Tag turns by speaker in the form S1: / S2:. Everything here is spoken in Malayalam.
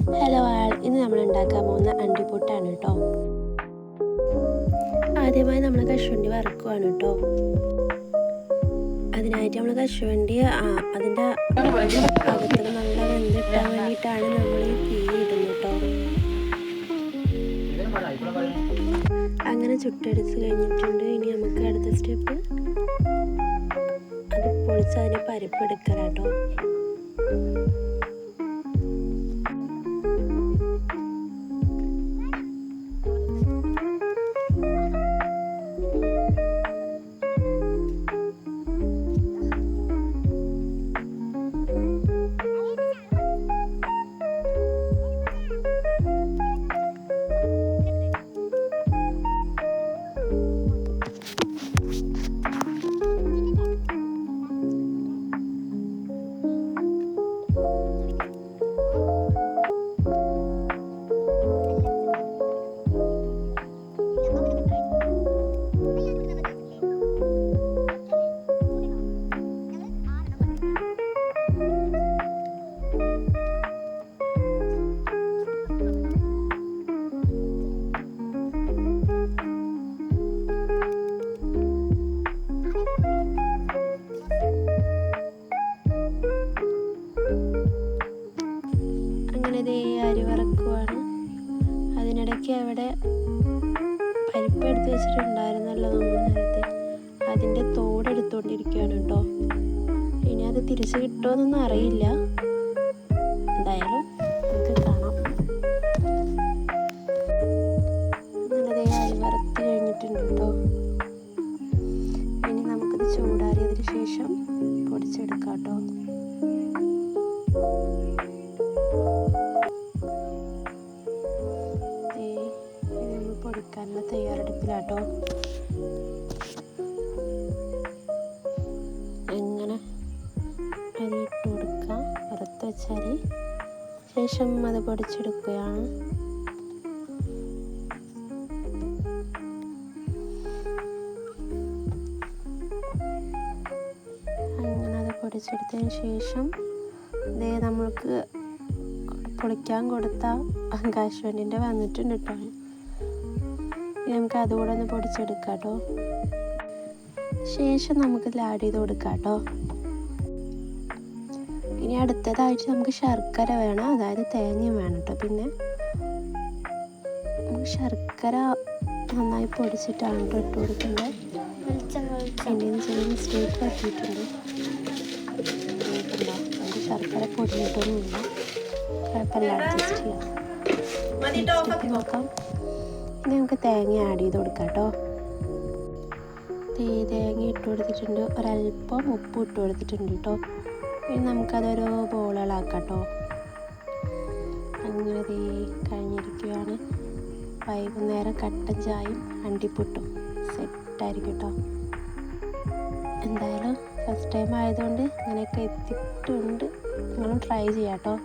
S1: ഹലോ ആൾ, ഇന്ന് നമ്മൾ ഉണ്ടാക്കാൻ പോകുന്ന അണ്ടിപ്പുട്ടാണ് കേട്ടോ. ആദ്യമായി നമ്മൾ കശുവണ്ടി വറക്കുവാണ് കേട്ടോ. അതിനായിട്ട് നമ്മൾ കശുവണ്ടി അതിൻ്റെ അകത്തിൽ നല്ല വെന്തിട്ടാൻ വേണ്ടിയിട്ടാണ് നമ്മൾ ഈ തീ ഇടുന്നത് കേട്ടോ. അങ്ങനെ ചുട്ടെടുത്ത് കഴിഞ്ഞിട്ടുണ്ട്. ഇനി നമുക്ക് അടുത്ത സ്റ്റെപ്പ് അത് പൊളിച്ച് അതിന് പരിപ്പെടുക്കലാട്ടോ. അരി വറക്കുവാണ്. അതിനിടയ്ക്ക് അവിടെ പരിപ്പ് എടുത്ത് വെച്ചിട്ടുണ്ടായിരുന്നല്ലോ നമ്മൾ നേരത്തെ, അതിൻ്റെ തോടെടുത്തുകൊണ്ടിരിക്കുകയാണ് കേട്ടോ. ഇനി അത് തിരിച്ച് കിട്ടുമോയെന്നൊന്നും അറിയില്ല, എന്തായാലും നമുക്ക് കാണാം. അങ്ങനെ അരി വറുത്ത് കഴിഞ്ഞിട്ടുണ്ട് കേട്ടോ. ഇനി നമുക്കിത് ചൂടാറിയതിന് ശേഷം പൊടിച്ചെടുക്കാം കേട്ടോ. പൊടിക്കാനുള്ള തയ്യാറെടുപ്പിലാട്ടോ. അങ്ങനെ അരി ഇട്ട് കൊടുക്കുക, വറുത്ത് വെച്ച അരി. ശേഷം അത് പൊടിച്ചെടുക്കുകയാണ്. അങ്ങനെ അത് പൊടിച്ചെടുത്തതിന് ശേഷം ഇതേ നമ്മൾക്ക് പൊളിക്കാൻ കൊടുത്ത കശുവണ്ടിൻ്റെ വന്നിട്ടുണ്ട് കേട്ടോ. നമുക്ക് അതുകൂടെ ഒന്ന് പൊടിച്ചെടുക്കാം കേട്ടോ. ശേഷം നമുക്കിതിൽ ആഡ് ചെയ്ത് കൊടുക്കാം കേട്ടോ. ഇനി അടുത്തതായിട്ട് നമുക്ക് ശർക്കര വേണം, അതായത് തേങ്ങയും വേണം കേട്ടോ. പിന്നെ ശർക്കര നന്നായി പൊടിച്ചിട്ടാണ് കേട്ടോ ഇട്ട് കൊടുക്കുന്നത്. എൻ്റെ ചെറിയ മിസ്റ്റേക്ക് പറ്റിയിട്ടുണ്ട്. നമുക്ക് ശർക്കര പൊടിഞ്ഞിട്ടൊന്നുമില്ല, കുഴപ്പമില്ല, അഡ്ജസ്റ്റ് ചെയ്യാം. നോക്കാം. ഇനി നമുക്ക് തേങ്ങ ആഡ് ചെയ്ത് കൊടുക്കാം കേട്ടോ. തേങ്ങ ഇട്ട് കൊടുത്തിട്ടുണ്ട്, ഒരല്പം ഉപ്പ് ഇട്ട് കൊടുത്തിട്ടുണ്ട് കേട്ടോ. ഇനി നമുക്കതൊരു ബോളുകളാക്കാം കേട്ടോ. അങ്ങനെ കഴിഞ്ഞിരിക്കുകയാണ്. വൈകുന്നേരം കട്ടൻ ചായയും അണ്ടിപ്പുട്ടും സെറ്റായിരിക്കും കേട്ടോ. എന്തായാലും ഫസ്റ്റ് ടൈം ആയതുകൊണ്ട് ഇങ്ങനെയൊക്കെ എത്തിയിട്ടുണ്ട്. നിങ്ങളും ട്രൈ ചെയ്യാം കേട്ടോ.